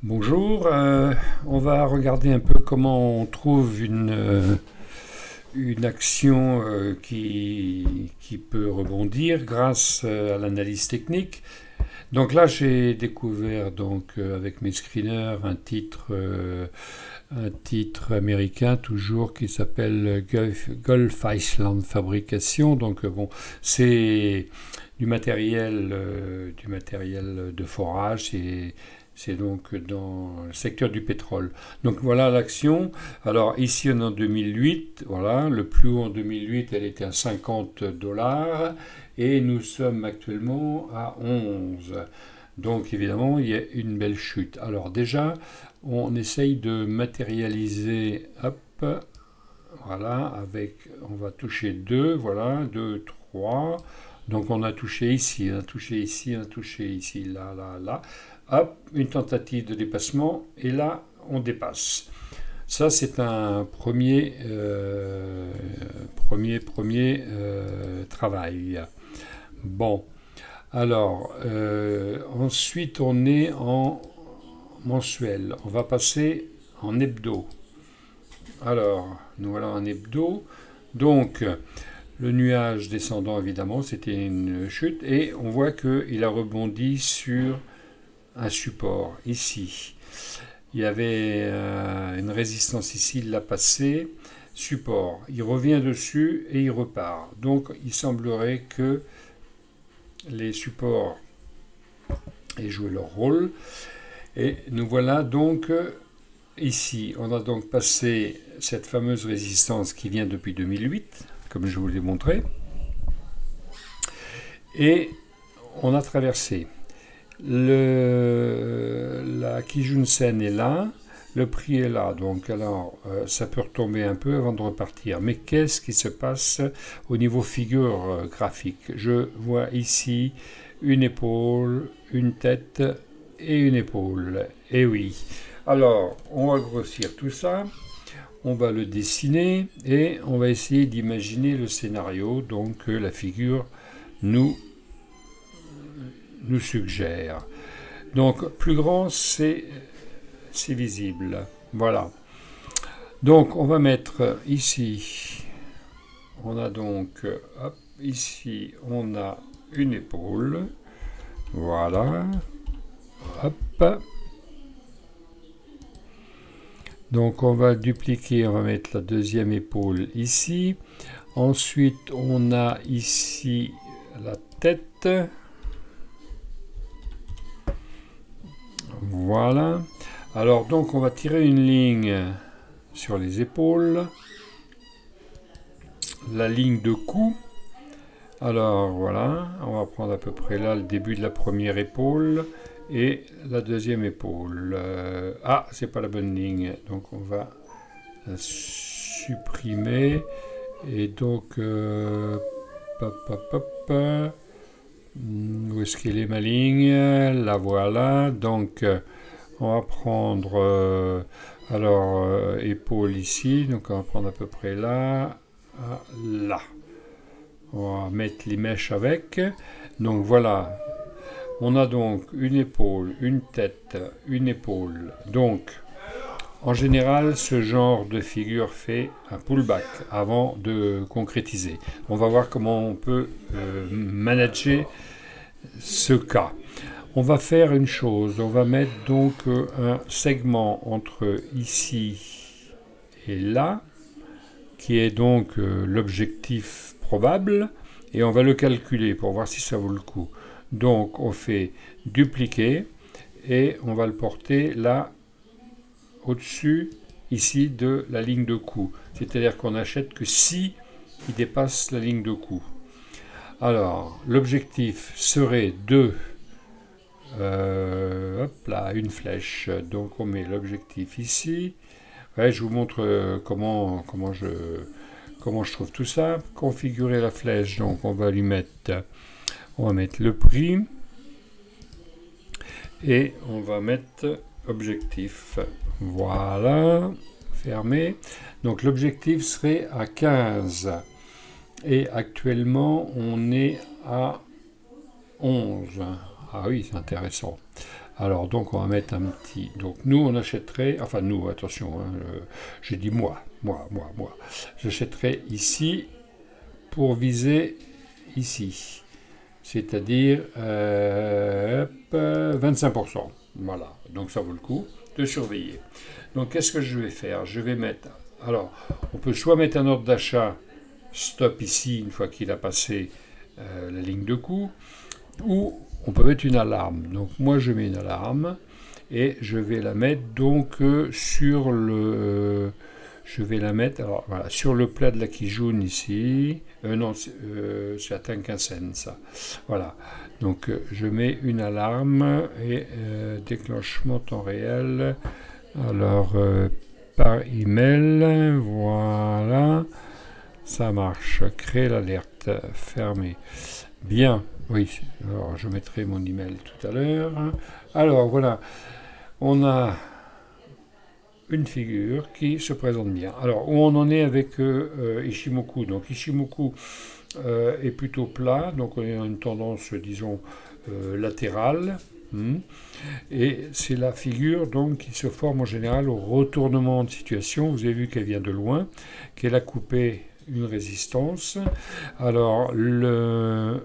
Bonjour, on va regarder un peu comment on trouve une action qui peut rebondir grâce à l'analyse technique. Donc là, j'ai découvert avec mes screeners un titre américain toujours qui s'appelle Gulf Island Fabrication. Bon, c'est du matériel de forage. C'est donc dans le secteur du pétrole. Donc voilà l'action. Alors ici on est en 2008. Voilà, le plus haut en 2008, elle était à 50 dollars et nous sommes actuellement à 11. Donc évidemment, il y a une belle chute. Alors déjà, on essaye de matérialiser, hop, voilà, on va toucher 2, voilà, 2, 3. Donc on a touché ici, on a touché ici, on a touché ici, là, là, là. Hop, une tentative de dépassement, et là, on dépasse. Ça, c'est un premier travail. Bon, alors, ensuite, on est en mensuel. On va passer en hebdo. Alors, nous voilà en hebdo. Donc, le nuage descendant, évidemment, c'était une chute. Et on voit qu'il a rebondi sur un support, ici. Il y avait une résistance ici, il l'a passé. Support. Il revient dessus et il repart. Donc, il semblerait que les supports aient joué leur rôle. Et nous voilà donc ici. On a donc passé cette fameuse résistance qui vient depuis 2008, comme je vous l'ai montré. Et on a traversé. La Kijun-sen est là, le prix est là, donc alors ça peut retomber un peu avant de repartir. Mais qu'est-ce qui se passe au niveau figure graphique? Je vois ici une épaule, une tête et une épaule. Et oui. Alors, on va grossir tout ça, on va le dessiner et on va essayer d'imaginer le scénario donc que la figure nous suggère. Donc, plus grand, c'est visible. Voilà. Donc, on va mettre ici, on a donc, hop, ici, on a une épaule. Voilà. Hop. Donc, on va dupliquer, on va mettre la deuxième épaule ici. Ensuite, on a ici la tête. Voilà. Alors donc on va tirer une ligne sur les épaules. La ligne de cou. Alors voilà, on va prendre à peu près là le début de la première épaule et la deuxième épaule. C'est pas la bonne ligne. Donc on va la supprimer. Et donc où est-ce qu'elle est ma ligne? La voilà. Donc on va prendre épaule ici, donc on va prendre à peu près là, là. On va mettre les mèches avec. Donc voilà, on a donc une épaule, une tête, une épaule. Donc en général, ce genre de figure fait un pullback avant de concrétiser. On va voir comment on peut manager ce cas. On va faire une chose, on va mettre donc un segment entre ici et là, qui est donc l'objectif probable, et on va le calculer pour voir si ça vaut le coup. Donc on fait dupliquer, et on va le porter là, au-dessus, ici, de la ligne de coup. C'est-à-dire qu'on n'achète que si il dépasse la ligne de coup. Alors, l'objectif serait de hop là, une flèche. Donc on met l'objectif ici. Ouais, je vous montre comment je trouve tout ça. Configurer la flèche, donc on va mettre le prix et on va mettre objectif. Voilà, fermé. Donc l'objectif serait à 15 et actuellement on est à 11. Ah oui, c'est intéressant. Alors, donc, on va mettre un petit... Donc, nous, on achèterait... Enfin, nous, attention, hein, j'ai dit moi. J'achèterais ici pour viser ici. C'est-à-dire 25%. Voilà, donc ça vaut le coup de surveiller. Donc, qu'est-ce que je vais faire? Je vais mettre... Alors, on peut soit mettre un ordre d'achat stop ici, une fois qu'il a passé la ligne de coût, ou on peut mettre une alarme. Donc moi je mets une alarme et je vais la mettre donc sur le je vais la mettre alors voilà sur le plat de la Kijun ici. Non, c'est à Tenkan-sen ça. Voilà. Donc je mets une alarme et déclenchement temps réel. Alors par email, voilà. Ça marche. Créer l'alerte. Fermé. Bien. Oui. Alors, je mettrai mon email tout à l'heure. Alors, voilà. On a une figure qui se présente bien. Alors, où on en est avec Ishimoku? Donc, Ishimoku est plutôt plat. Donc, on a une tendance, disons, latérale. Et c'est la figure donc qui se forme en général au retournement de situation. Vous avez vu qu'elle vient de loin, qu'elle a coupé une résistance. Alors le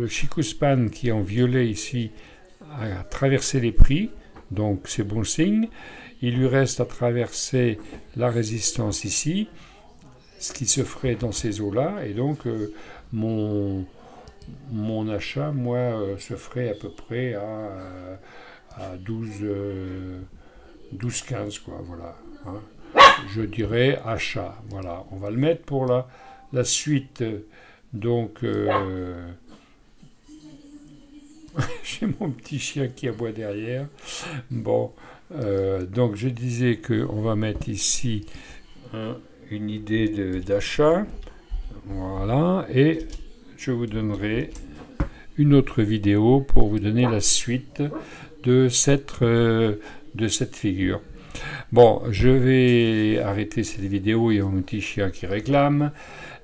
Chikuspan qui est en violet ici a traversé les prix, donc c'est bon signe. Il lui reste à traverser la résistance ici, ce qui se ferait dans ces eaux-là, et donc mon achat, moi, se ferait à peu près à 12-15, quoi, voilà. Hein. Je dirais achat, voilà. On va le mettre pour la suite, donc... j'ai mon petit chien qui aboie derrière. Bon, donc je disais qu'on va mettre ici une idée d'achat, voilà, et je vous donnerai une autre vidéo pour vous donner la suite de cette figure. Bon, je vais arrêter cette vidéo, il y a un petit chien qui réclame,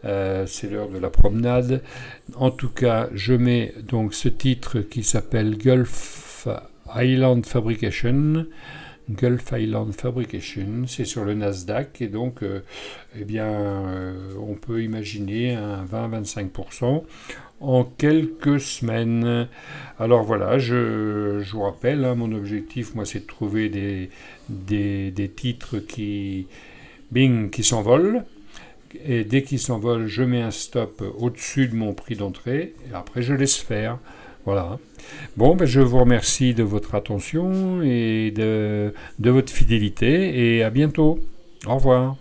c'est l'heure de la promenade. En tout cas, je mets donc ce titre qui s'appelle Gulf Island Fabrication. Gulf Island Fabrication, c'est sur le Nasdaq et donc eh bien, on peut imaginer un 20-25% en quelques semaines. Alors voilà, je vous rappelle, hein, mon objectif, moi, c'est de trouver des titres qui s'envolent. Et dès qu'ils s'envolent, je mets un stop au-dessus de mon prix d'entrée et après je laisse faire. Voilà. Bon, ben je vous remercie de votre attention et de votre fidélité et à bientôt. Au revoir.